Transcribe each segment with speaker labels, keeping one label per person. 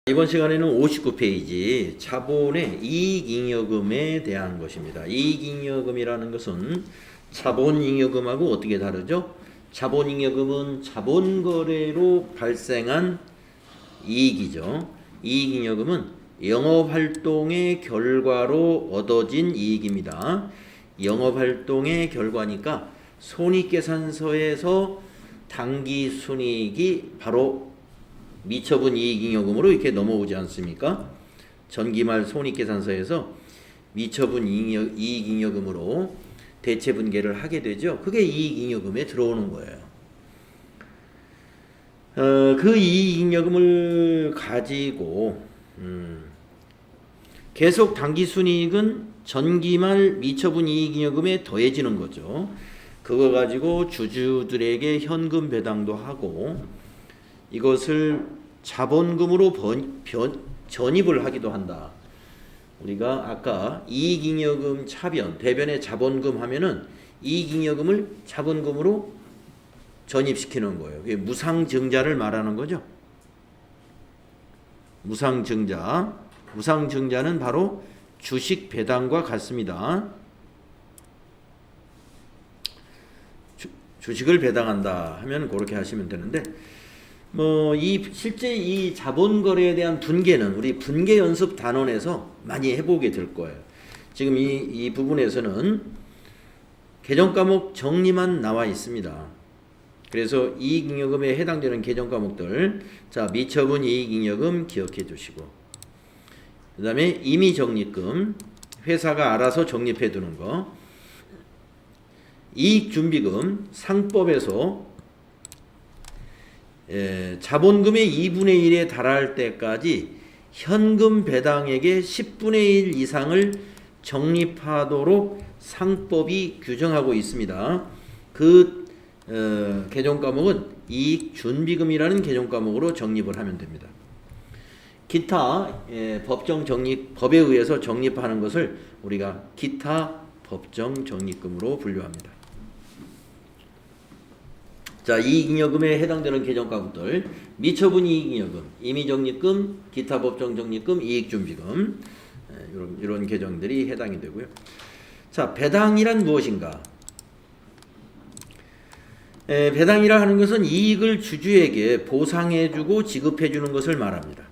Speaker 1: 이번 시간에는 59페이지 자본의 이익잉여금에 대한 것입니다. 이익잉여금이라는 것은 자본잉여금하고 어떻게 다르죠? 자본잉여금은 자본거래로 발생한 이익이죠. 이익잉여금은 영업활동의 결과로 얻어진 이익입니다. 영업활동의 결과니까 손익계산서에서 당기순이익이 바로 미처분 이익잉여금으로 이렇게 넘어오지 않습니까? 전기말 손익계산서에서 미처분 이익잉여금으로 대체분계를 하게 되죠. 그게 이익잉여금에 들어오는 거예요. 그 이익잉여금을 가지고 계속 당기순이익은 전기말 미처분 이익잉여금에 더해지는 거죠. 그거 가지고 주주들에게 현금 배당도 하고 이것을 자본금으로 전입을 하기도 한다. 우리가 아까 이익잉여금 차변, 대변에 자본금 하면은 이익잉여금을 자본금으로 전입시키는 거예요. 그게 무상증자를 말하는 거죠. 무상증자는 바로 주식 배당과 같습니다. 주식을 배당한다 하면 그렇게 하시면 되는데, 실제 이 자본거래에 대한 분계는 우리 분계 연습 단원에서 많이 해보게 될 거예요. 지금 이 부분에서는 개정 과목 정리만 나와 있습니다. 그래서 이익잉여금에 해당되는 개정 과목들, 자, 미처분 이익잉여금 기억해 주시고, 그 다음에 임의적립금, 회사가 알아서 적립해 두는 거, 이익준비금, 상법에서 자본금의 2분의 1에 달할 때까지 현금 배당액의 10분의 1 이상을 적립하도록 상법이 규정하고 있습니다. 그 개정 과목은 이익준비금이라는 개정 과목으로 적립을 하면 됩니다. 기타 법에 의해서 적립하는 것을 우리가 기타 법정 적립금으로 분류합니다. 자, 이익잉여금에 해당되는 개정 과목들, 미처분 이익잉여금, 임의적립금, 기타 법정 적립금, 이익준비금, 이런 개정들이 해당이 되고요. 자, 배당이란 무엇인가? 배당이라 하는 것은 이익을 주주에게 보상해주고 지급해주는 것을 말합니다.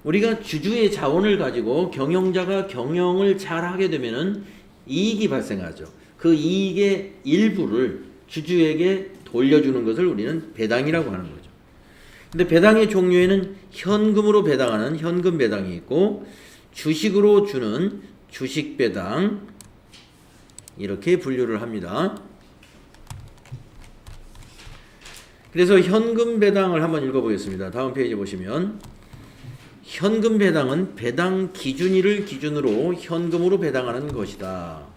Speaker 1: 우리가 주주의 자원을 가지고 경영자가 경영을 잘 하게 되면은 이익이 발생하죠. 그 이익의 일부를 주주에게 돌려주는 것을 우리는 배당이라고 하는 거죠. 근데 배당의 종류에는 현금으로 배당하는 현금 배당이 있고, 주식으로 주는 주식 배당, 이렇게 분류를 합니다. 그래서 현금 배당을 한번 읽어보겠습니다. 다음 페이지 보시면, 현금 배당은 배당 기준일을 기준으로 현금으로 배당하는 것이다.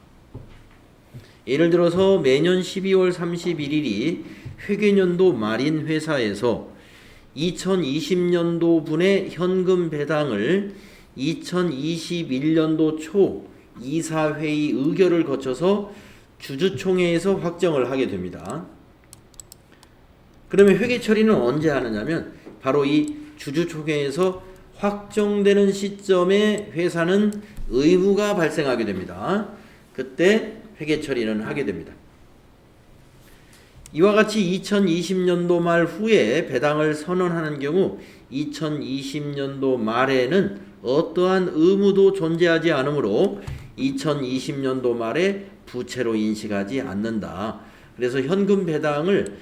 Speaker 1: 예를 들어서 매년 12월 31일이 회계년도 말인 회사에서 2020년도 분의 현금 배당을 2021년도 초 이사회의 의결을 거쳐서 주주총회에서 확정을 하게 됩니다. 그러면 회계 처리는 언제 하느냐면 바로 이 주주총회에서 확정되는 시점에 회사는 의무가 발생하게 됩니다. 그때 회계 처리는 하게 됩니다. 이와 같이 2020년도 말 후에 배당을 선언하는 경우 2020년도 말에는 어떠한 의무도 존재하지 않으므로 2020년도 말에 부채로 인식하지 않는다. 그래서 현금 배당을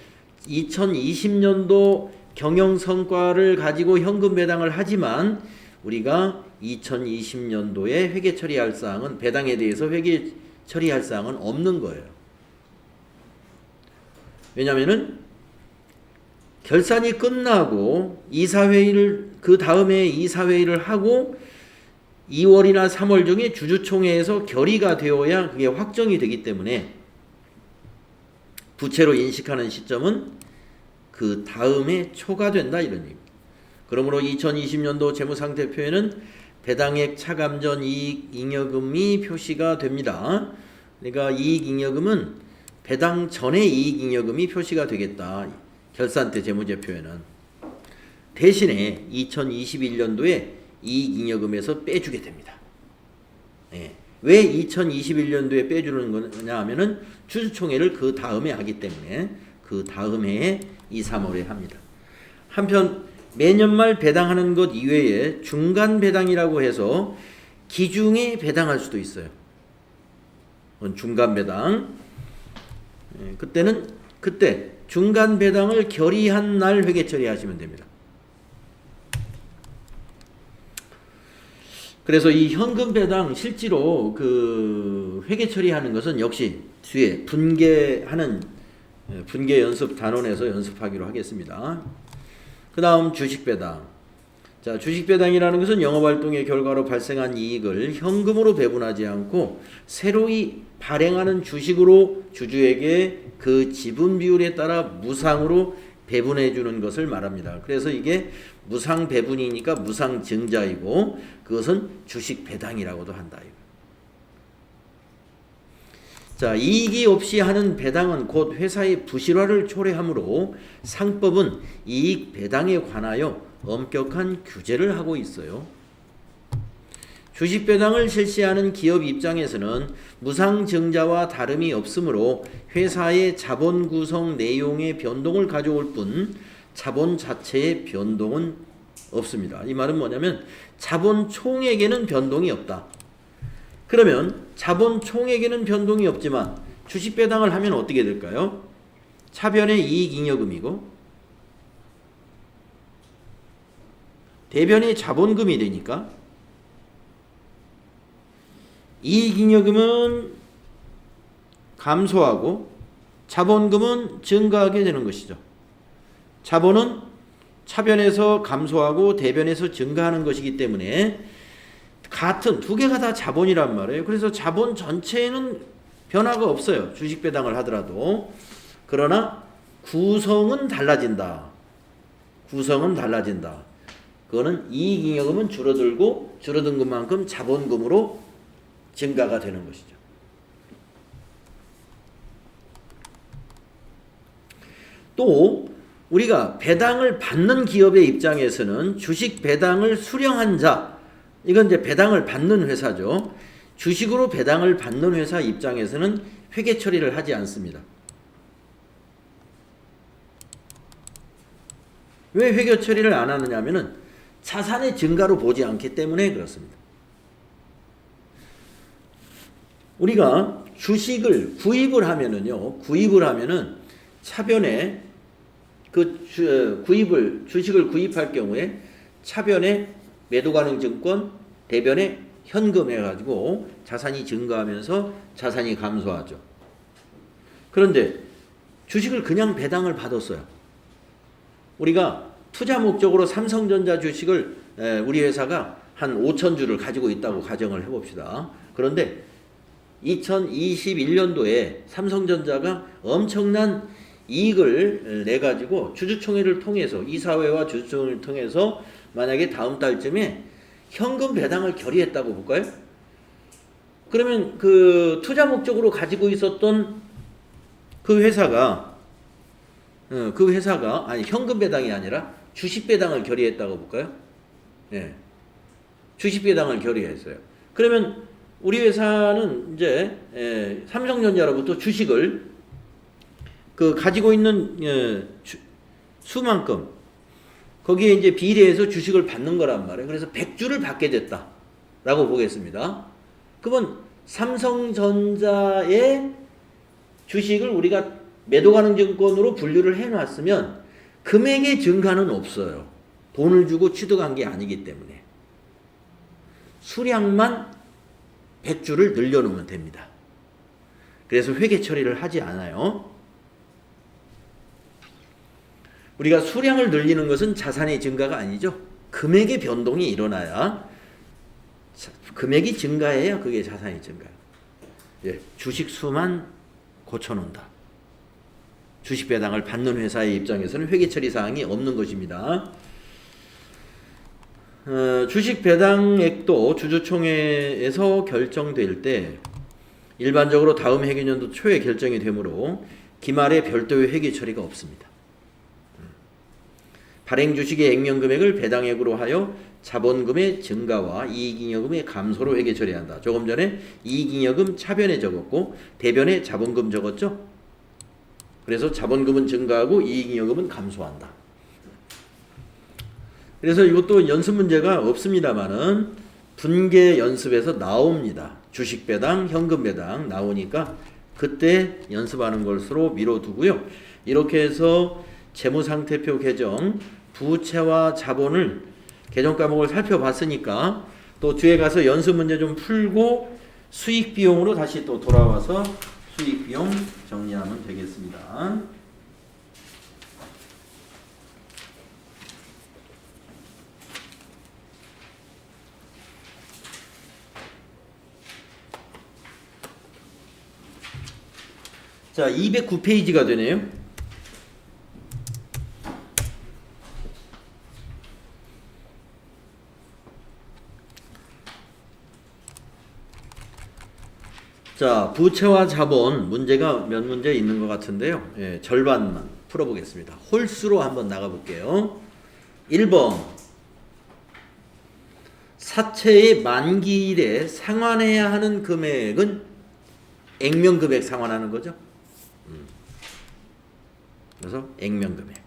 Speaker 1: 2020년도 경영 성과를 가지고 현금 배당을 하지만 우리가 2020년도에 회계 처리할 사항은, 배당에 대해서 회계 처리할 사항은 없는 거예요. 왜냐하면은 결산이 끝나고 그 다음에 이사회의를 하고 2월이나 3월 중에 주주총회에서 결의가 되어야 그게 확정이 되기 때문에 부채로 인식하는 시점은 그 다음에 초과된다, 이런 얘기입니다. 그러므로 2020년도 재무상태표에는 배당액 차감 전 이익잉여금이 표시가 됩니다. 그러니까 이익잉여금은 배당 전에 이익잉여금이 표시가 되겠다. 결산 때 재무제표에는. 대신에 2021년도에 이익잉여금에서 빼주게 됩니다. 예. 왜 2021년도에 빼주는 거냐 하면은 주주총회를 그 다음에 하기 때문에 그 다음 해에 2, 3월에 합니다. 한편 매년 말 배당하는 것 이외에 중간 배당이라고 해서 기중에 배당할 수도 있어요. 중간 배당. 그때 중간 배당을 결의한 날 회계 처리하시면 됩니다. 그래서 이 현금 배당 실제로 그 회계 처리하는 것은 역시 뒤에 분계 연습 단원에서 연습하기로 하겠습니다. 그 다음 주식 배당. 자, 주식 배당이라는 것은 영업활동의 결과로 발생한 이익을 현금으로 배분하지 않고 새로이 발행하는 주식으로 주주에게 그 지분 비율에 따라 무상으로 배분해 주는 것을 말합니다. 그래서 이게 무상 배분이니까 무상 증자이고 그것은 주식 배당이라고도 한다. 자, 이익이 없이 하는 배당은 곧 회사의 부실화를 초래하므로 상법은 이익 배당에 관하여 엄격한 규제를 하고 있어요. 주식 배당을 실시하는 기업 입장에서는 무상 증자와 다름이 없으므로 회사의 자본 구성 내용의 변동을 가져올 뿐 자본 자체의 변동은 없습니다. 이 말은 뭐냐면 자본 총액에는 변동이 없다. 그러면 자본 총액에는 변동이 없지만 주식 배당을 하면 어떻게 될까요? 차변의 이익잉여금이고 대변의 자본금이 되니까 이익잉여금은 감소하고 자본금은 증가하게 되는 것이죠. 자본은 차변에서 감소하고 대변에서 증가하는 것이기 때문에 같은 두 개가 다 자본이란 말이에요. 그래서 자본 전체에는 변화가 없어요. 주식 배당을 하더라도. 그러나 구성은 달라진다. 구성은 달라진다. 그거는 이익잉여금은 줄어들고 줄어든 것만큼 자본금으로 증가가 되는 것이죠. 또 우리가 배당을 받는 기업의 입장에서는 주식 배당을 수령한 자, 이건 이제 배당을 받는 회사죠. 주식으로 배당을 받는 회사 입장에서는 회계 처리를 하지 않습니다. 왜 회계 처리를 안 하느냐 하면은 자산의 증가로 보지 않기 때문에 그렇습니다. 우리가 주식을 구입을 하면은 차변에 주식을 구입할 경우에 차변에 매도가능증권, 대변에 현금 해가지고 자산이 증가하면서 자산이 감소하죠. 그런데 주식을 그냥 배당을 받았어요. 우리가 투자 목적으로 삼성전자 주식을 우리 회사가 한 5,000주를 가지고 있다고 가정을 해봅시다. 그런데 2021년도에 삼성전자가 엄청난 이익을 내가지고 주주총회를 통해서 이사회와 주주총회를 통해서 만약에 다음 달쯤에 현금 배당을 결의했다고 볼까요? 그러면 그 투자 목적으로 가지고 있었던 그 회사가 아니 현금 배당이 아니라 주식 배당을 결의했다고 볼까요? 예. 주식 배당을 결의했어요. 그러면 우리 회사는 이제 삼성전자로부터 주식을 그 가지고 있는 수만큼 거기에 이제 비례해서 주식을 받는 거란 말이에요. 그래서 100주를 받게 됐다라고 보겠습니다. 그러면 삼성전자의 주식을 우리가 매도가능증권으로 분류를 해놨으면 금액의 증가는 없어요. 돈을 주고 취득한 게 아니기 때문에. 수량만 100주를 늘려놓으면 됩니다. 그래서 회계 처리를 하지 않아요. 우리가 수량을 늘리는 것은 자산의 증가가 아니죠. 금액의 변동이 일어나야 금액이 증가해야 그게 자산이 증가해요. 예, 주식 수만 고쳐놓는다. 주식 배당을 받는 회사의 입장에서는 회계 처리 사항이 없는 것입니다. 주식 배당액도 주주총회에서 결정될 때 일반적으로 다음 회계년도 초에 결정이 되므로 기말에 별도의 회계 처리가 없습니다. 발행 주식의 액면 금액을 배당액으로 하여 자본금의 증가와 이익잉여금의 감소로 회계 처리한다. 조금 전에 이익잉여금 차변에 적었고 대변에 자본금 적었죠. 그래서 자본금은 증가하고 이익잉여금은 감소한다. 그래서 이것도 연습 문제가 없습니다만은 분계 연습에서 나옵니다. 주식 배당, 현금 배당 나오니까 그때 연습하는 것으로 미뤄두고요. 이렇게 해서 재무상태표 개정, 부채와 자본을 개정 과목을 살펴봤으니까 또 뒤에 가서 연습 문제 좀 풀고 수익 비용으로 다시 또 돌아와서 수익 비용 정리하면 되겠습니다. 자, 209페이지가 되네요. 자, 부채와 자본 문제가 몇 문제 있는 것 같은데요. 예, 절반만 풀어보겠습니다. 홀수로 한번 나가볼게요. 1번 사채의 만기일에 상환해야 하는 금액은 액면금액 상환하는 거죠. 그래서 액면금액.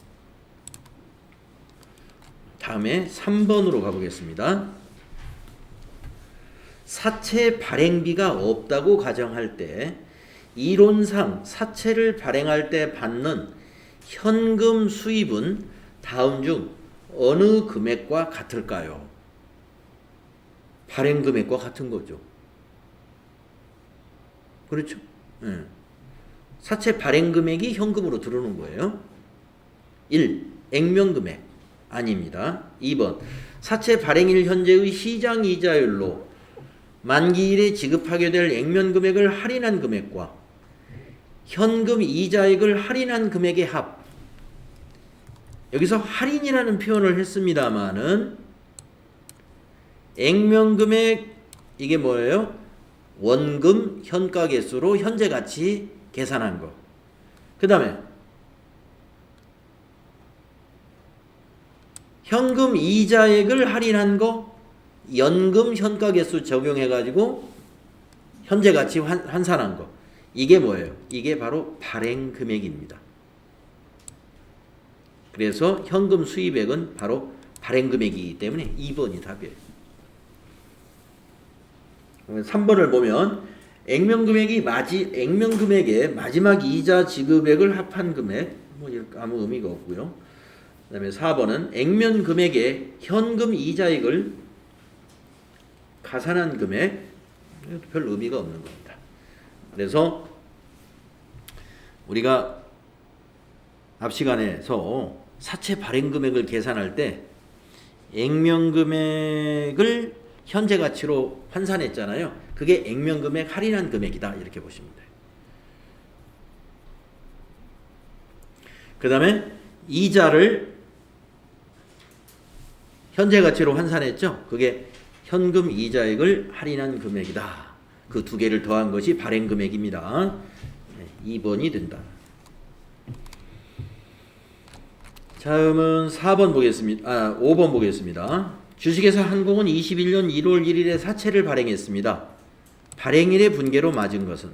Speaker 1: 다음에 3번으로 가보겠습니다. 사채 발행비가 없다고 가정할 때 이론상 사채를 발행할 때 받는 현금 수입은 다음 중 어느 금액과 같을까요? 발행 금액과 같은 거죠. 그렇죠? 네. 사채 발행 금액이 현금으로 들어오는 거예요. 1. 액면 금액 아닙니다. 2번 사채 발행일 현재의 시장 이자율로 만기일에 지급하게 될 액면 금액을 할인한 금액과 현금 이자액을 할인한 금액의 합. 여기서 할인이라는 표현을 했습니다마는 액면 금액 이게 뭐예요? 원금 현가 개수로 현재 가치 계산한 거. 그 다음에 현금 이자액을 할인한 거 연금 현가 개수 적용해 가지고 현재 가치 환산한 거. 이게 뭐예요? 이게 바로 발행 금액입니다. 그래서 현금 수입액은 바로 발행 금액이기 때문에 2번이 답이에요. 3번을 보면 액면 금액의 마지막 이자 지급액을 합한 금액 뭐 아무 의미가 없고요. 그다음에 4번은 액면 금액의 현금 이자액을 가산한 금액 별 의미가 없는 겁니다. 그래서 우리가 앞 시간에서 사채 발행 금액을 계산할 때 액면 금액을 현재 가치로 환산했잖아요. 그게 액면 금액 할인한 금액이다. 이렇게 보시면 돼요. 그 다음에 이자를 현재 가치로 환산했죠. 그게 현금 이자액을 할인한 금액이다. 그 두 개를 더한 것이 발행 금액입니다. 2번이 된다. 다음은 4번 보겠습니다. 5번 보겠습니다. 주식회사 한공은 21년 1월 1일에 사채를 발행했습니다. 발행일의 분계로 맞는 것은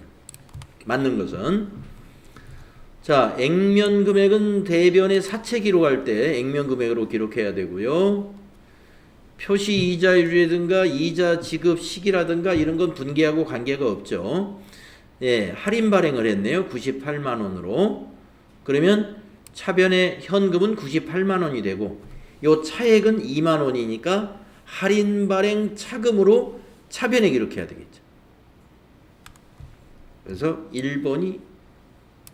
Speaker 1: 자, 액면 금액은 대변에 사채 기록할 때 액면 금액으로 기록해야 되고요. 표시 이자율이라든가 이자 지급 시기라든가 이런 건 분계하고 관계가 없죠. 예, 할인 발행을 했네요. 98만 원으로. 그러면 차변의 현금은 98만 원이 되고 요 차액은 2만 원이니까 할인 발행 차금으로 차변에 기록해야 되겠죠. 그래서 1번이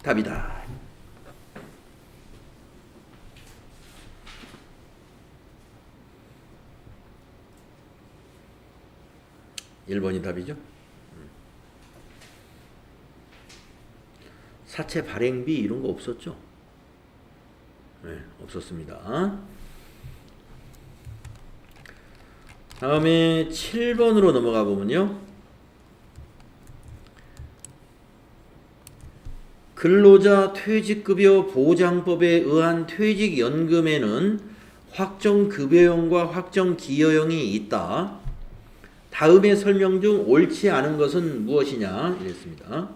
Speaker 1: 답이다. 1번이 답이죠. 사채 발행비 이런 거 없었죠? 네, 없었습니다. 다음에 7번으로 넘어가 보면요. 근로자 퇴직급여 보장법에 의한 퇴직연금에는 확정급여형과 확정기여형이 있다. 다음의 설명 중 옳지 않은 것은 무엇이냐 이랬습니다.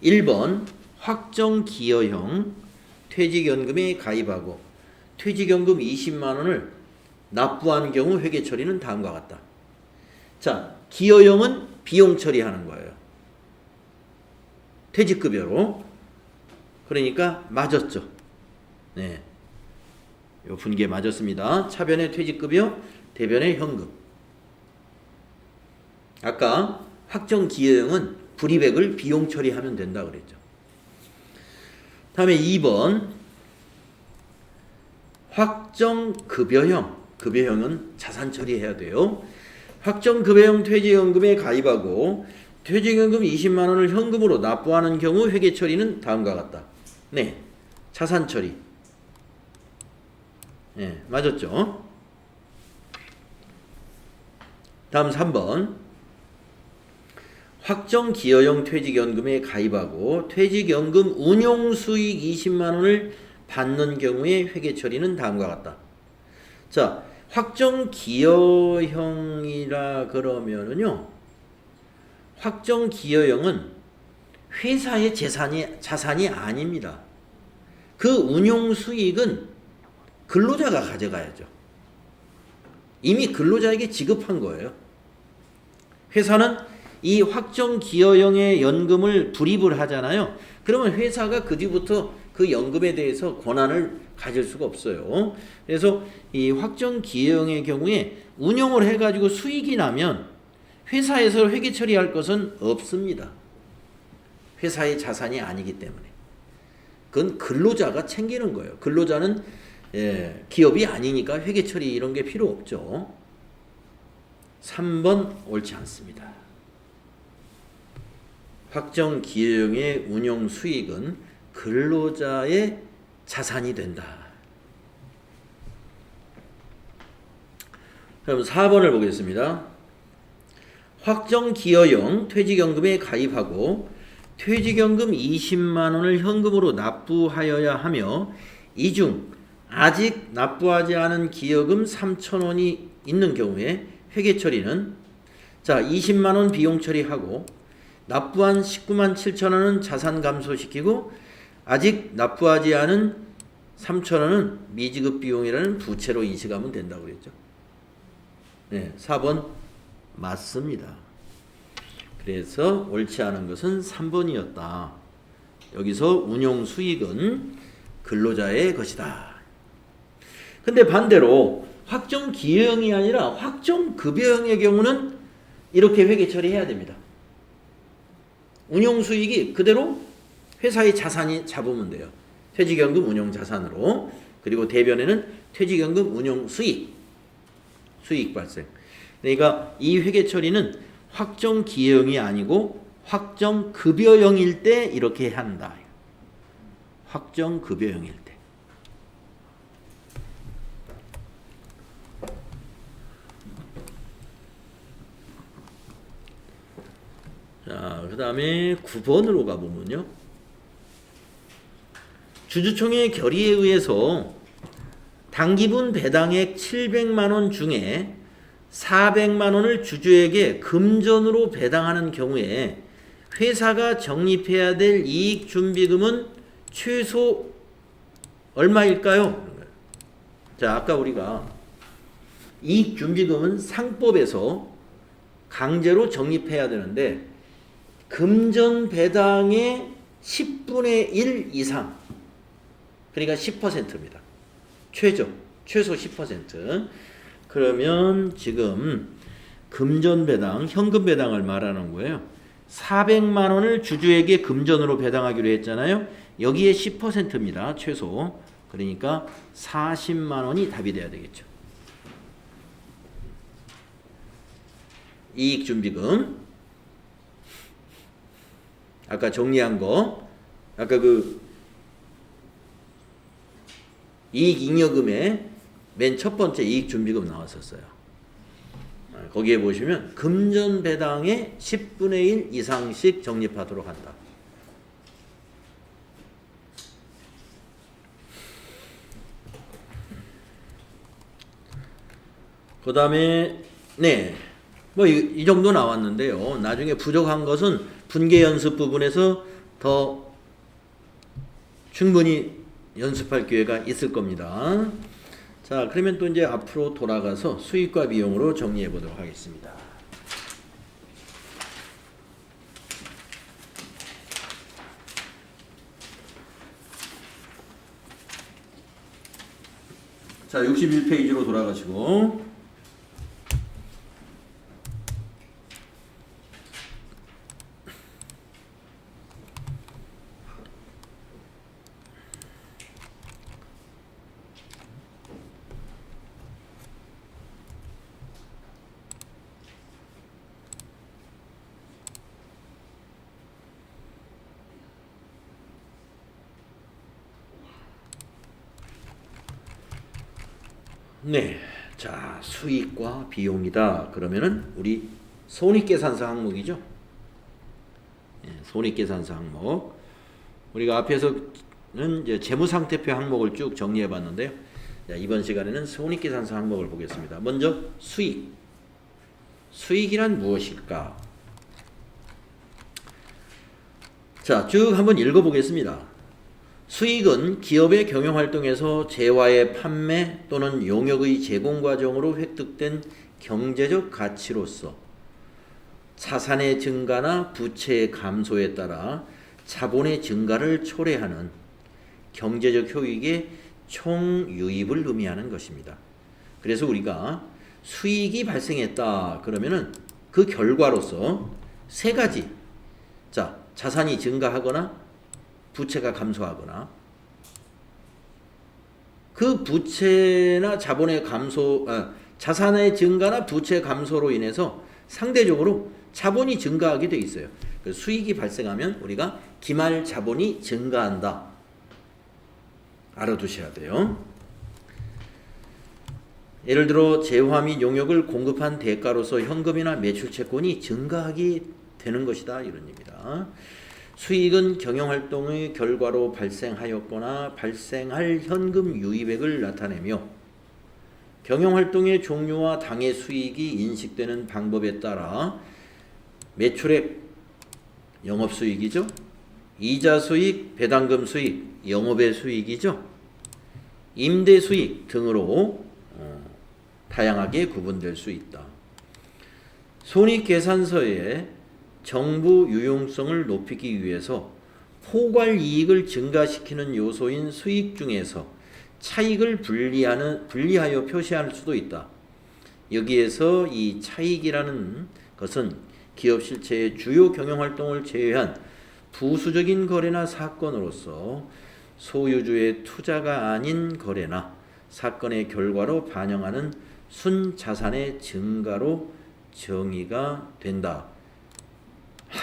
Speaker 1: 1번 확정기여형 퇴직연금에 가입하고 퇴직연금 20만 원을 납부한 경우 회계 처리는 다음과 같다. 자, 기여형은 비용 처리하는 거예요. 퇴직급여로. 그러니까 맞았죠. 네, 요 분계 맞았습니다. 차변의 퇴직급여, 대변의 현금. 아까 확정기여형은 불이백을 비용 처리하면 된다 그랬죠. 다음에 2번 확정급여형. 급여형은 자산 처리해야 돼요. 확정급여형 퇴직연금에 가입하고 퇴직연금 20만 원을 현금으로 납부하는 경우 회계 처리는 다음과 같다. 네, 자산 처리. 네, 맞았죠. 다음 3번 확정기여형 퇴직연금에 가입하고 퇴직연금 운용수익 20만 원을 받는 경우에 회계 처리는 다음과 같다. 자, 확정기여형이라 그러면은요, 확정기여형은 회사의 자산이 아닙니다. 그 운용수익은 근로자가 가져가야죠. 이미 근로자에게 지급한 거예요. 회사는 이 확정기여형의 연금을 불입을 하잖아요. 그러면 회사가 그 뒤부터 그 연금에 대해서 권한을 가질 수가 없어요. 그래서 이 확정기여형의 경우에 운용을 해가지고 수익이 나면 회사에서 회계 처리할 것은 없습니다. 회사의 자산이 아니기 때문에. 그건 근로자가 챙기는 거예요. 근로자는 기업이 아니니까 회계 처리 이런 게 필요 없죠. 3번 옳지 않습니다. 확정기여형의 운용 수익은 근로자의 자산이 된다. 그럼 4번을 보겠습니다. 확정기여형 퇴직연금에 가입하고 퇴직연금 20만 원을 현금으로 납부하여야 하며 이 중 아직 납부하지 않은 기여금 3천 원이 있는 경우에 회계 처리는 자 20만 원 비용 처리하고 납부한 19만 7천 원은 자산 감소시키고 아직 납부하지 않은 3천 원은 미지급 비용이라는 부채로 인식하면 된다고 그랬죠. 네, 4번 맞습니다. 그래서 옳지 않은 것은 3번이었다. 여기서 운용 수익은 근로자의 것이다. 근데 반대로 확정기여형이 아니라 확정급여형의 경우는 이렇게 회계 처리해야 됩니다. 운용 수익이 그대로 회사의 자산이 잡으면 돼요. 퇴직연금 운용 자산으로. 그리고 대변에는 퇴직연금 운용 수익 발생. 그러니까 이 회계 처리는 확정기여형이 아니고 확정급여형일 때 이렇게 한다. 확정급여형일 때. 자, 그 다음에 9번으로 가보면요. 주주총회 결의에 의해서 당기분 배당액 700만원 중에 400만원을 주주에게 금전으로 배당하는 경우에 회사가 적립해야 될 이익준비금은 최소 얼마일까요? 자, 아까 우리가 이익준비금은 상법에서 강제로 적립해야 되는데 금전 배당의 10분의 1 이상, 그러니까 10%입니다. 최소 10%. 그러면 지금 금전 배당, 현금 배당을 말하는 거예요. 400만 원을 주주에게 금전으로 배당하기로 했잖아요. 여기에 10%입니다. 최소. 그러니까 40만 원이 답이 돼야 되겠죠. 이익준비금. 아까 정리한 거, 아까 그 이익잉여금에 맨 첫 번째 이익준비금 나왔었어요. 거기에 보시면 금전 배당의 10분의 1 이상씩 적립하도록 한다. 그 다음에 네, 뭐 이 정도 나왔는데요. 나중에 부족한 것은 분계 연습 부분에서 더 충분히 연습할 기회가 있을 겁니다. 자, 그러면 또 이제 앞으로 돌아가서 수익과 비용으로 정리해 보도록 하겠습니다. 자, 61페이지로 돌아가시고 네, 자, 수익과 비용이다. 그러면은 우리 손익계산서 항목이죠. 네, 손익계산서 항목. 우리가 앞에서는 이제 재무상태표 항목을 쭉 정리해봤는데요. 자, 이번 시간에는 손익계산서 항목을 보겠습니다. 먼저 수익. 수익이란 무엇일까? 자, 쭉 한번 읽어보겠습니다. 수익은 기업의 경영활동에서 재화의 판매 또는 용역의 제공 과정으로 획득된 경제적 가치로서 자산의 증가나 부채의 감소에 따라 자본의 증가를 초래하는 경제적 효익의 총유입을 의미하는 것입니다. 그래서 우리가 수익이 발생했다 그러면은 그 결과로서 세 가지, 자, 자산이 증가하거나 부채가 감소하거나 그 부채나 자본의 감소, 자산의 증가나 부채 감소로 인해서 상대적으로 자본이 증가하게 돼 있어요. 그래서 수익이 발생하면 우리가 기말 자본이 증가한다. 알아두셔야 돼요. 예를 들어 재화 및 용역을 공급한 대가로서 현금이나 매출 채권이 증가하게 되는 것이다. 이런 얘기입니다. 수익은 경영활동의 결과로 발생하였거나 발생할 현금 유입액을 나타내며 경영활동의 종류와 당해 수익이 인식되는 방법에 따라 매출액, 영업수익이죠. 이자수익, 배당금 수익, 영업의 수익이죠. 임대수익 등으로 다양하게 구분될 수 있다. 손익계산서에 정부 유용성을 높이기 위해서 포괄 이익을 증가시키는 요소인 수익 중에서 차익을 분리하여 표시할 수도 있다. 여기에서 이 차익이라는 것은 기업 실체의 주요 경영활동을 제외한 부수적인 거래나 사건으로서 소유주의 투자가 아닌 거래나 사건의 결과로 반영하는 순자산의 증가로 정의가 된다.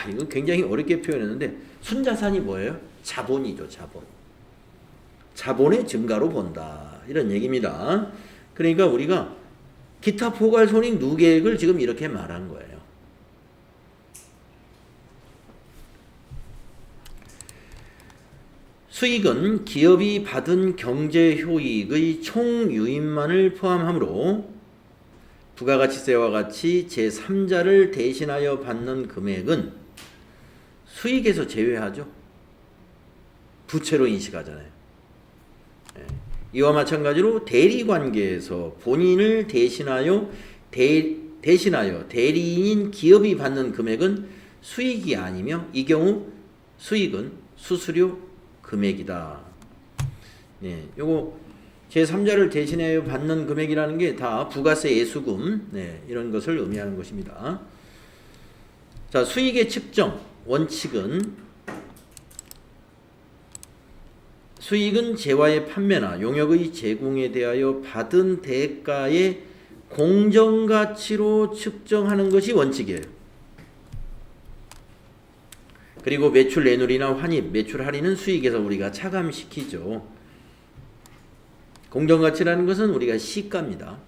Speaker 1: 이거 굉장히 어렵게 표현했는데 순자산이 뭐예요? 자본이죠. 자본. 자본의 증가로 본다. 이런 얘기입니다. 그러니까 우리가 기타 포괄 손익 누계액을 지금 이렇게 말한 거예요. 수익은 기업이 받은 경제 효익의 총 유입만을 포함하므로 부가가치세와 같이 제3자를 대신하여 받는 금액은 수익에서 제외하죠. 부채로 인식하잖아요. 이와 마찬가지로 대리관계에서 본인을 대신하여 대리인인 기업이 받는 금액은 수익이 아니며 이 경우 수익은 수수료 금액이다. 네, 요거 제3자를 대신하여 받는 금액이라는 게 다 부가세 예수금, 네, 이런 것을 의미하는 것입니다. 자, 수익의 측정 원칙은 수익은 재화의 판매나 용역의 제공에 대하여 받은 대가의 공정가치로 측정하는 것이 원칙이에요. 그리고 매출 내놓을이나 환입, 매출 할인은 수익에서 우리가 차감시키죠. 공정가치라는 것은 우리가 시가입니다.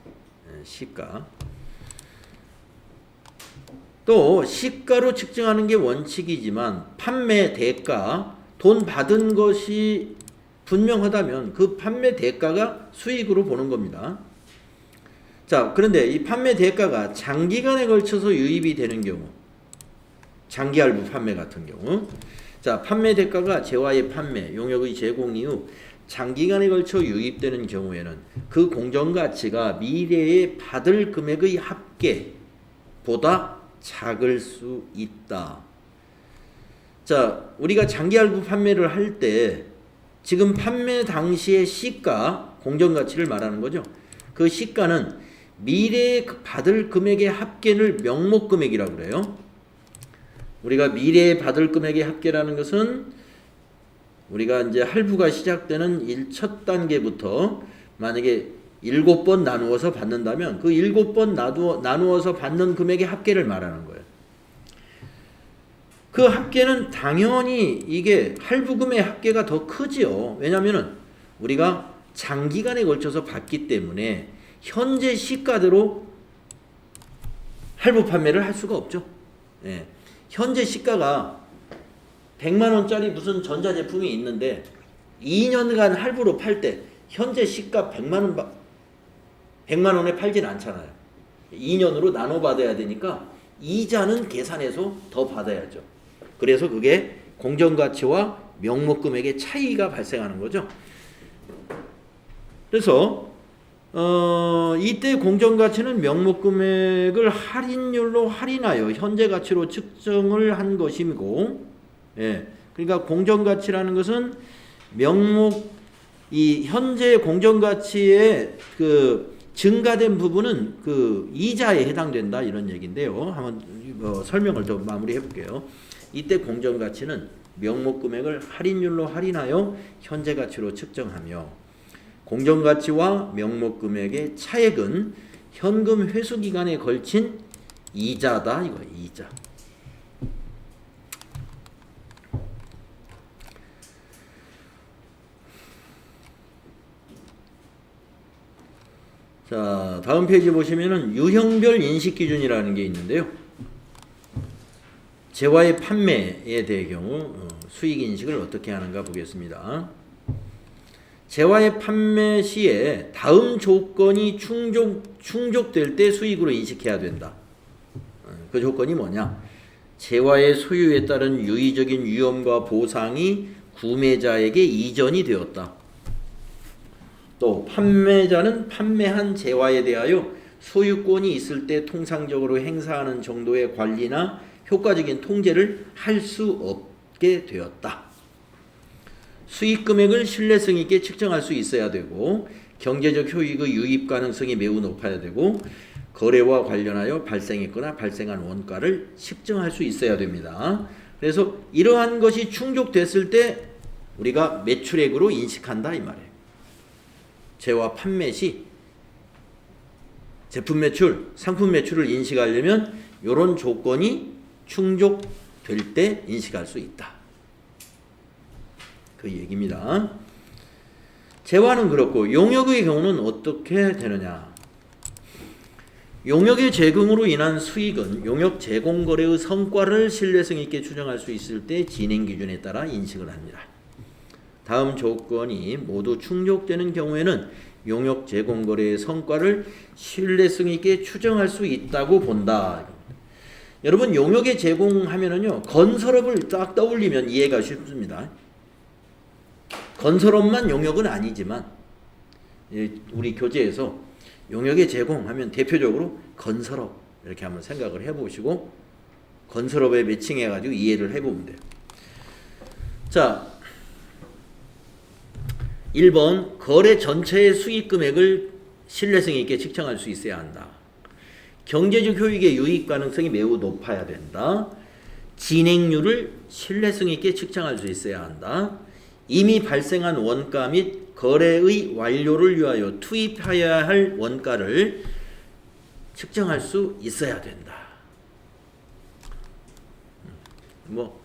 Speaker 1: 시가. 또 시가로 측정하는 게 원칙이지만 판매 대가, 돈 받은 것이 분명하다면 그 판매 대가가 수익으로 보는 겁니다. 자, 그런데 이 판매 대가가 장기간에 걸쳐서 유입이 되는 경우, 장기 할부 판매 같은 경우, 자, 판매 대가가 재화의 판매, 용역의 제공 이후 장기간에 걸쳐 유입되는 경우에는 그 공정가치가 미래에 받을 금액의 합계보다 작을 수 있다. 자, 우리가 장기 할부 판매를 할 때 지금 판매 당시의 시가, 공정가치를 말하는 거죠. 그 시가는 미래에 받을 금액의 합계를 명목금액이라고 그래요. 우리가 미래에 받을 금액의 합계라는 것은 우리가 이제 할부가 시작되는 첫 단계부터 만약에 7번 나누어서 받는다면 그 7번 나누어서 받는 금액의 합계를 말하는 거예요. 그 합계는 당연히 이게 할부금의 합계가 더 크지요. 왜냐하면 우리가 장기간에 걸쳐서 받기 때문에 현재 시가대로 할부 판매를 할 수가 없죠. 예. 현재 시가가 100만 원짜리 무슨 전자제품이 있는데 2년간 할부로 팔 때 현재 시가 100만 원에 팔진 않잖아요. 2년으로 나눠 받아야 되니까 이자는 계산해서 더 받아야죠. 그래서 그게 공정가치와 명목금액의 차이가 발생하는 거죠. 그래서 이때 공정가치는 명목금액을 할인율로 할인하여 현재 가치로 측정을 한 것이고, 예, 그러니까 공정가치라는 것은 이 현재 공정가치의 그 증가된 부분은 그 이자에 해당된다 이런 얘기인데요. 한번 설명을 좀 마무리해 볼게요. 이때 공정가치는 명목금액을 할인율로 할인하여 현재 가치로 측정하며 공정가치와 명목금액의 차액은 현금 회수기간에 걸친 이자다 이거예요. 이자. 자, 다음 페이지 보시면은 유형별 인식기준이라는 게 있는데요. 재화의 판매에 대해 경우 수익인식을 어떻게 하는가 보겠습니다. 재화의 판매 시에 다음 조건이 충족될 때 수익으로 인식해야 된다. 그 조건이 뭐냐? 재화의 소유에 따른 유의적인 위험과 보상이 구매자에게 이전이 되었다. 또 판매자는 판매한 재화에 대하여 소유권이 있을 때 통상적으로 행사하는 정도의 관리나 효과적인 통제를 할 수 없게 되었다. 수익금액을 신뢰성 있게 측정할 수 있어야 되고 경제적 효익의 유입 가능성이 매우 높아야 되고 거래와 관련하여 발생했거나 발생한 원가를 측정할 수 있어야 됩니다. 그래서 이러한 것이 충족됐을 때 우리가 매출액으로 인식한다 이 말이에요. 재화 판매 시 제품 매출, 상품 매출을 인식하려면 이런 조건이 충족될 때 인식할 수 있다. 그 얘기입니다. 재화는 그렇고 용역의 경우는 어떻게 되느냐? 용역의 제공으로 인한 수익은 용역 제공 거래의 성과를 신뢰성 있게 추정할 수 있을 때 진행 기준에 따라 인식을 합니다. 다음 조건이 모두 충족되는 경우에는 용역 제공 거래의 성과를 신뢰성 있게 추정할 수 있다고 본다. 여러분 용역에 제공하면은요 건설업을 딱 떠올리면 이해가 쉽습니다. 건설업만 용역은 아니지만 우리 교재에서 용역에 제공하면 대표적으로 건설업 이렇게 한번 생각을 해보시고 건설업에 매칭해가지고 이해를 해보면 돼요. 자, 1번 거래 전체의 수익 금액을 신뢰성 있게 측정할 수 있어야 한다. 경제적 효익의 유입 가능성이 매우 높아야 된다. 진행률을 신뢰성 있게 측정할 수 있어야 한다. 이미 발생한 원가 및 거래의 완료를 위하여 투입해야 할 원가를 측정할 수 있어야 된다. 뭐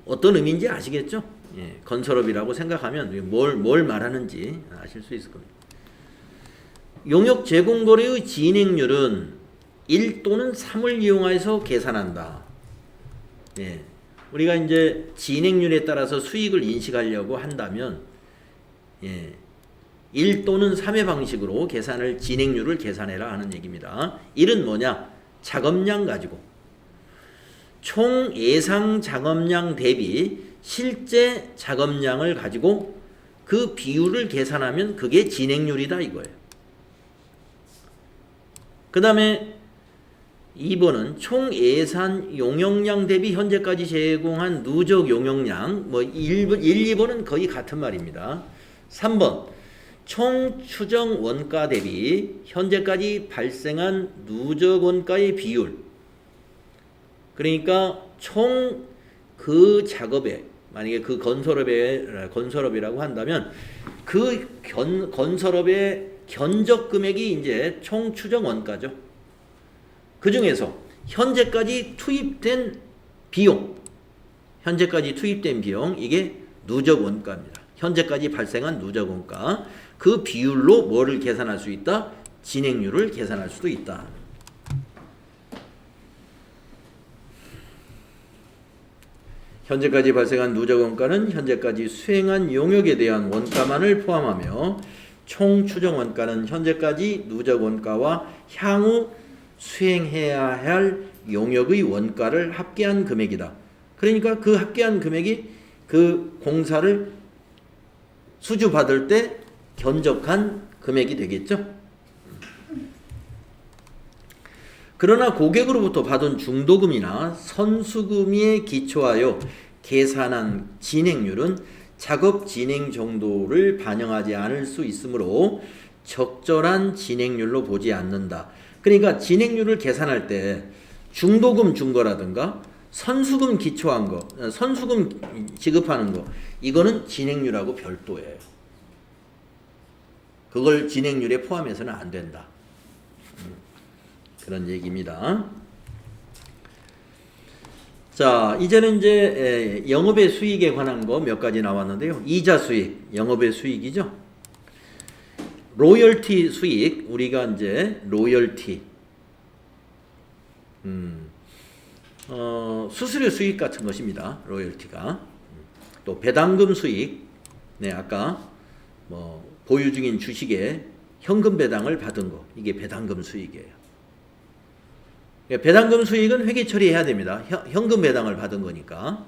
Speaker 1: 어떤 의미인지 아시겠죠? 예, 건설업이라고 생각하면 뭘 말하는지 아실 수 있을 겁니다. 용역 제공 거래의 진행률은 1 또는 3을 이용해서 계산한다. 예. 우리가 이제 진행률에 따라서 수익을 인식하려고 한다면, 예, 1 또는 3의 방식으로 계산을 진행률을 계산해라 하는 얘기입니다. 1은 뭐냐? 작업량 가지고 총 예상 작업량 대비 실제 작업량을 가지고 그 비율을 계산하면 그게 진행률이다 이거예요. 그 다음에 2번은 총 예산 용역량 대비 현재까지 제공한 누적 용역량, 뭐 1, 2번은 거의 같은 말입니다. 3번 총 추정 원가 대비 현재까지 발생한 누적 원가의 비율. 그러니까 총 그 작업에 만약에 그 건설업이라고 한다면 그 건설업의 견적 금액이 이제 총 추정 원가죠. 그 중에서 현재까지 투입된 비용, 이게 누적 원가입니다. 현재까지 발생한 누적 원가. 그 비율로 뭐를 계산할 수 있다? 진행률을 계산할 수도 있다. 현재까지 발생한 누적 원가는 현재까지 수행한 용역에 대한 원가만을 포함하며 총 추정 원가는 현재까지 누적 원가와 향후 수행해야 할 용역의 원가를 합계한 금액이다. 그러니까 그 합계한 금액이 그 공사를 수주받을 때 견적한 금액이 되겠죠. 그러나 고객으로부터 받은 중도금이나 선수금에 기초하여 계산한 진행률은 작업 진행 정도를 반영하지 않을 수 있으므로 적절한 진행률로 보지 않는다. 그러니까 진행률을 계산할 때 중도금 준 거라든가 선수금 기초한 거, 선수금 지급하는 거, 이거는 진행률하고 별도예요. 그걸 진행률에 포함해서는 안 된다. 그런 얘기입니다. 자, 이제는 이제 영업의 수익에 관한 거 몇 가지 나왔는데요. 이자 수익, 영업의 수익이죠. 로열티 수익, 우리가 이제 로열티, 수수료 수익 같은 것입니다. 로열티가. 또 배당금 수익, 네, 아까 뭐 보유 중인 주식에 현금 배당을 받은 거, 이게 배당금 수익이에요. 배당금 수익은 회계 처리해야 됩니다. 현금 배당을 받은 거니까.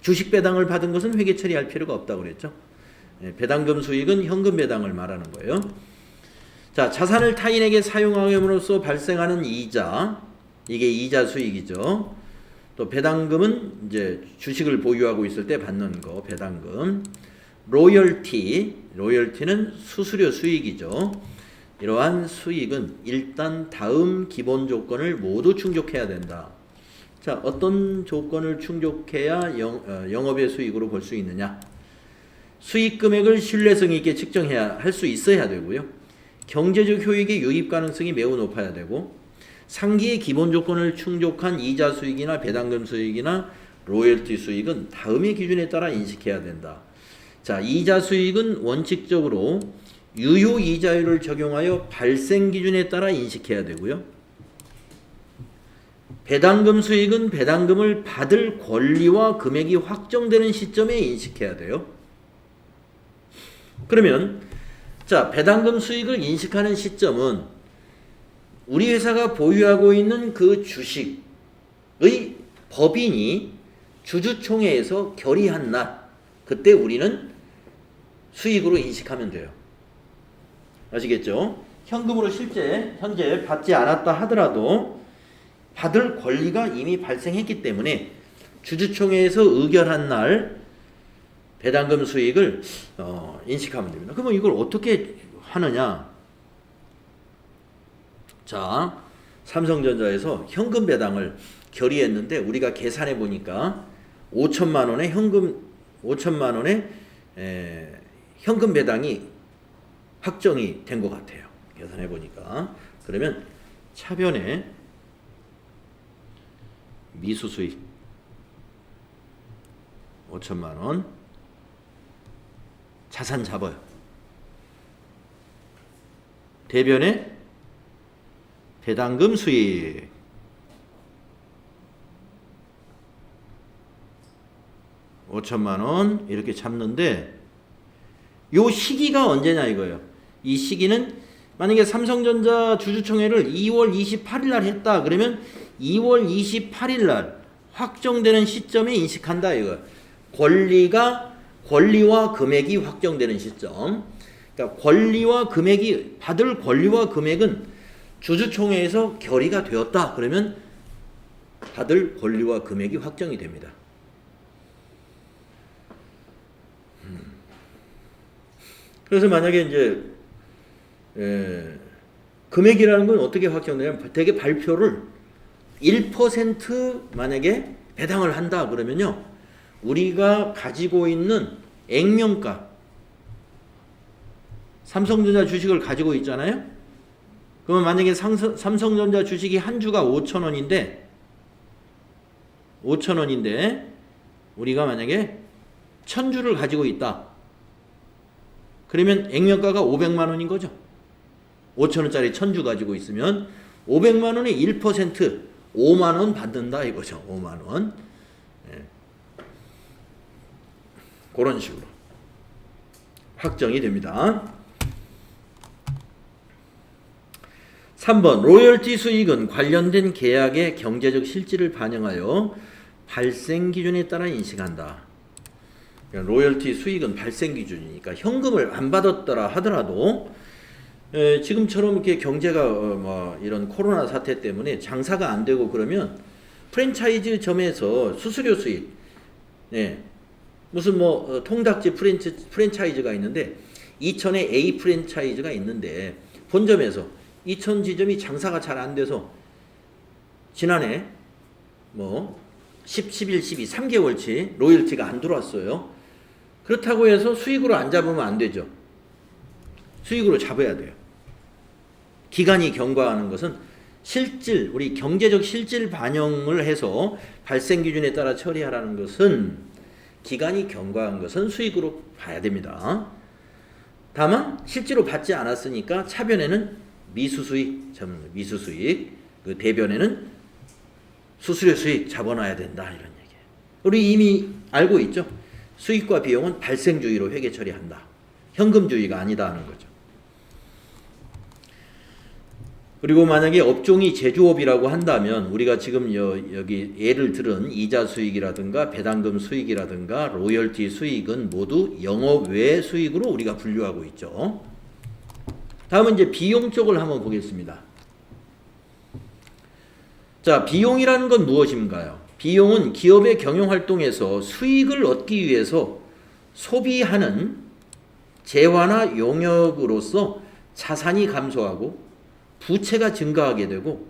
Speaker 1: 주식 배당을 받은 것은 회계 처리할 필요가 없다고 그랬죠. 배당금 수익은 현금 배당을 말하는 거예요. 자, 자산을 타인에게 사용함으로써 발생하는 이자, 이게 이자 수익이죠. 또 배당금은 이제 주식을 보유하고 있을 때 받는 거, 배당금. 로열티는 수수료 수익이죠. 이러한 수익은 일단 다음 기본 조건을 모두 충족해야 된다. 자, 어떤 조건을 충족해야 영업의 수익으로 볼 수 있느냐? 수익 금액을 신뢰성 있게 측정해야 할 수 있어야 되고요. 경제적 효익의 유입 가능성이 매우 높아야 되고, 상기의 기본 조건을 충족한 이자 수익이나 배당금 수익이나 로열티 수익은 다음의 기준에 따라 인식해야 된다. 자, 이자 수익은 원칙적으로 유효 이자율을 적용하여 발생 기준에 따라 인식해야 되고요. 배당금 수익은 배당금을 받을 권리와 금액이 확정되는 시점에 인식해야 돼요. 그러면 자, 배당금 수익을 인식하는 시점은 우리 회사가 보유하고 있는 그 주식의 법인이 주주총회에서 결의한 날, 그때 우리는 수익으로 인식하면 돼요. 아시겠죠? 현금으로 현재 받지 않았다 하더라도 받을 권리가 이미 발생했기 때문에 주주총회에서 의결한 날 배당금 수익을 인식하면 됩니다. 그러면 이걸 어떻게 하느냐? 자, 삼성전자에서 현금 배당을 결의했는데 우리가 계산해 보니까 5천만 원의 현금 배당이 확정이 된 것 같아요. 계산해 보니까. 그러면 차변에 미수 수익 5천만 원 자산 잡아요. 대변에 배당금 수익 5천만 원 이렇게 잡는데 요 시기가 언제냐 이거예요. 이 시기는 만약에 삼성전자 주주총회를 2월 28일 날 했다. 그러면 2월 28일 날 확정되는 시점에 인식한다 이거. 권리와 금액이 확정되는 시점. 그러니까 권리와 금액이 받을 권리와 금액은 주주총회에서 결의가 되었다. 그러면 받을 권리와 금액이 확정이 됩니다. 그래서 만약에 이제 금액이라는 건 어떻게 확정되냐면 대개 발표를 1% 만약에 배당을 한다 그러면요. 우리가 가지고 있는 액면가 삼성전자 주식을 가지고 있잖아요. 그러면 만약에 삼성전자 주식이 한 주가 5,000원인데 우리가 만약에 1,000주를 가지고 있다. 그러면 액면가가 500만 원인 거죠. 5,000원짜리 1,000주 가지고 있으면 500만 원의 1% 5만 원 받는다 이거죠. 5만 원. 예. 그런 식으로 확정이 됩니다. 3번 로열티 수익은 관련된 계약의 경제적 실질을 반영하여 발생 기준에 따라 인식한다. 그러니까 로열티 수익은 발생 기준이니까 현금을 안 받았더라 하더라도 지금처럼 이렇게 경제가 이런 코로나 사태 때문에 장사가 안 되고 그러면 프랜차이즈점에서 수수료 수익, 무슨 통닭집 프랜차이즈가 있는데 이천에 A 프랜차이즈가 있는데 본점에서 이천 지점이 장사가 잘 안 돼서 지난해 10, 11, 12, 3개월치 로열티가 안 들어왔어요. 그렇다고 해서 수익으로 안 잡으면 안 되죠. 수익으로 잡아야 돼요. 기간이 경과하는 것은 실질, 우리 경제적 실질 반영을 해서 발생 기준에 따라 처리하라는 것은 기간이 경과한 것은 수익으로 봐야 됩니다. 다만 실제로 받지 않았으니까 차변에는 미수수익, 그 대변에는 수수료 수익 잡아놔야 된다 이런 얘기예요. 우리 이미 알고 있죠. 수익과 비용은 발생주의로 회계 처리한다. 현금주의가 아니다 하는 거죠. 그리고 만약에 업종이 제조업이라고 한다면 우리가 지금 여기 예를 들은 이자 수익이라든가 배당금 수익이라든가 로열티 수익은 모두 영업 외 수익으로 우리가 분류하고 있죠. 다음은 이제 비용 쪽을 한번 보겠습니다. 자, 비용이라는 건 무엇인가요? 비용은 기업의 경영활동에서 수익을 얻기 위해서 소비하는 재화나 용역으로서 자산이 감소하고 부채가 증가하게 되고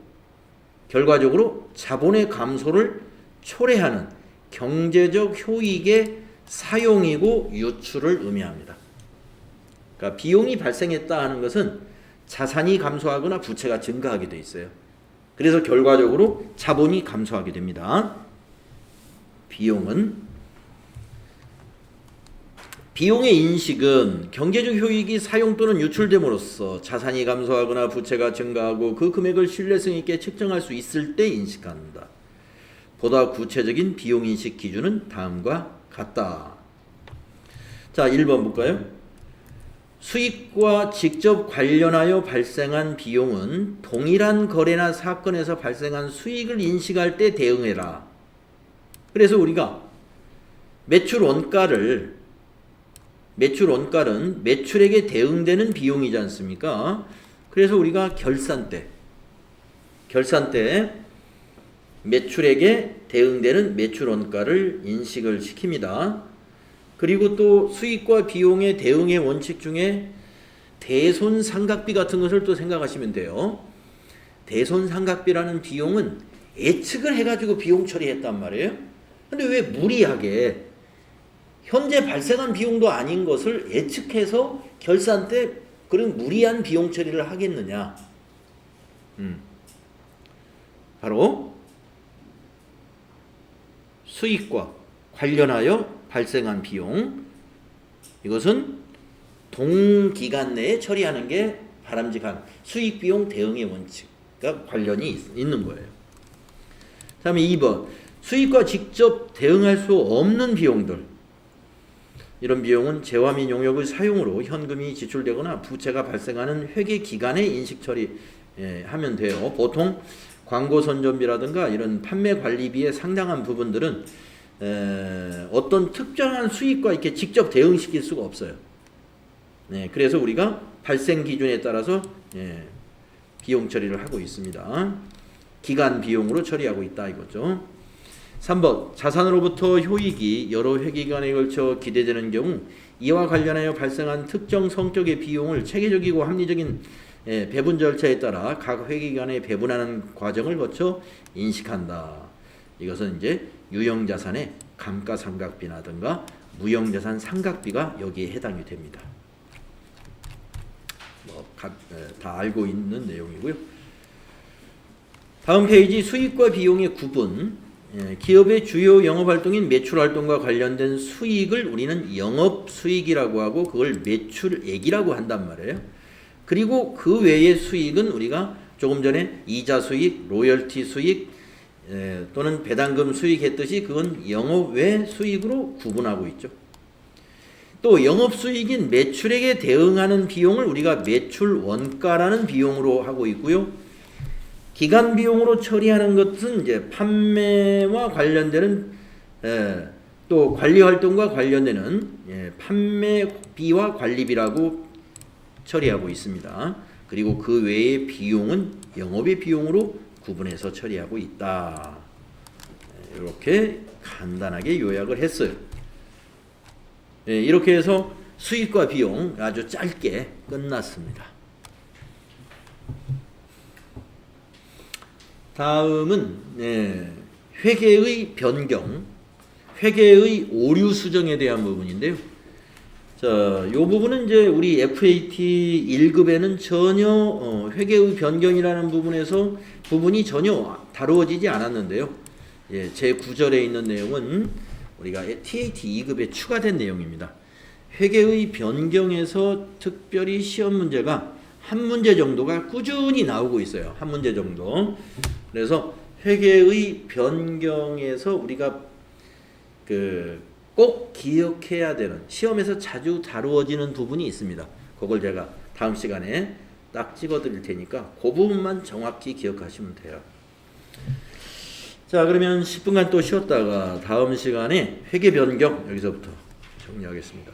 Speaker 1: 결과적으로 자본의 감소를 초래하는 경제적 효익의 사용이고 유출을 의미합니다. 그러니까 비용이 발생했다 하는 것은 자산이 감소하거나 부채가 증가하게 돼 있어요. 그래서 결과적으로 자본이 감소하게 됩니다. 비용의 인식은 경제적 효익이 사용 또는 유출됨으로써 자산이 감소하거나 부채가 증가하고 그 금액을 신뢰성 있게 측정할 수 있을 때 인식한다. 보다 구체적인 비용 인식 기준은 다음과 같다. 자, 1번 볼까요? 수익과 직접 관련하여 발생한 비용은 동일한 거래나 사건에서 발생한 수익을 인식할 때 대응해라. 그래서 우리가 매출 원가는 매출액에 대응되는 비용이지 않습니까? 그래서 우리가 결산 때 매출액에 대응되는 매출 원가를 인식을 시킵니다. 그리고 또 수익과 비용의 대응의 원칙 중에 대손상각비 같은 것을 또 생각하시면 돼요. 대손상각비라는 비용은 예측을 해가지고 비용 처리했단 말이에요. 근데 왜 무리하게 현재 발생한 비용도 아닌 것을 예측해서 결산 때 그런 무리한 비용 처리를 하겠느냐? 바로 수익과 관련하여 발생한 비용, 이것은 동기간 내에 처리하는 게 바람직한 수익비용 대응의 원칙과 관련이 있는 거예요. 다음에 2번 수익과 직접 대응할 수 없는 비용들. 이런 비용은 재화 및 용역의 사용으로 현금이 지출되거나 부채가 발생하는 회계 기간에 인식 처리하면 돼요. 보통 광고 선전비라든가 이런 판매 관리비의 상당한 부분들은 어떤 특정한 수익과 이렇게 직접 대응시킬 수가 없어요. 네, 그래서 우리가 발생 기준에 따라서 비용 처리를 하고 있습니다. 기간 비용으로 처리하고 있다 이거죠. 3번 자산으로부터 효익이 여러 회기간에 걸쳐 기대되는 경우 이와 관련하여 발생한 특정 성격의 비용을 체계적이고 합리적인 배분 절차에 따라 각 회기간에 배분하는 과정을 거쳐 인식한다. 이것은 이제 유형자산의 감가상각비라든가 무형자산 상각비가 여기에 해당이 됩니다. 다 알고 있는 내용이고요. 다음 페이지 수익과 비용의 구분. 기업의 주요 영업활동인 매출활동과 관련된 수익을 우리는 영업수익이라고 하고 그걸 매출액이라고 한단 말이에요. 그리고 그 외의 수익은 우리가 조금 전에 이자 수익, 로열티 수익 또는 배당금 수익 했듯이 그건 영업 외 수익으로 구분하고 있죠. 또 영업수익인 매출액에 대응하는 비용을 우리가 매출원가라는 비용으로 하고 있고요. 기간 비용으로 처리하는 것은 이제 판매와 관련되는 또 관리 활동과 관련되는 판매비와 관리비라고 처리하고 있습니다. 그리고 그 외의 비용은 영업의 비용으로 구분해서 처리하고 있다. 이렇게 간단하게 요약을 했어요. 이렇게 해서 수익과 비용 아주 짧게 끝났습니다. 다음은 회계의 변경, 회계의 오류 수정에 대한 부분인데요. 자, 이 부분은 이제 우리 FAT 1급에는 전혀 회계의 변경이라는 부분이 전혀 다루어지지 않았는데요. 제 9절에 있는 내용은 우리가 TAT 2급에 추가된 내용입니다. 회계의 변경에서 특별히 시험 문제가 한 문제 정도가 꾸준히 나오고 있어요. 한 문제 정도. 그래서 회계의 변경에서 우리가 꼭 기억해야 되는 시험에서 자주 다루어지는 부분이 있습니다. 그걸 제가 다음 시간에 딱 찍어 드릴 테니까 그 부분만 정확히 기억하시면 돼요. 자, 그러면 10분간 또 쉬었다가 다음 시간에 회계 변경 여기서부터 정리하겠습니다.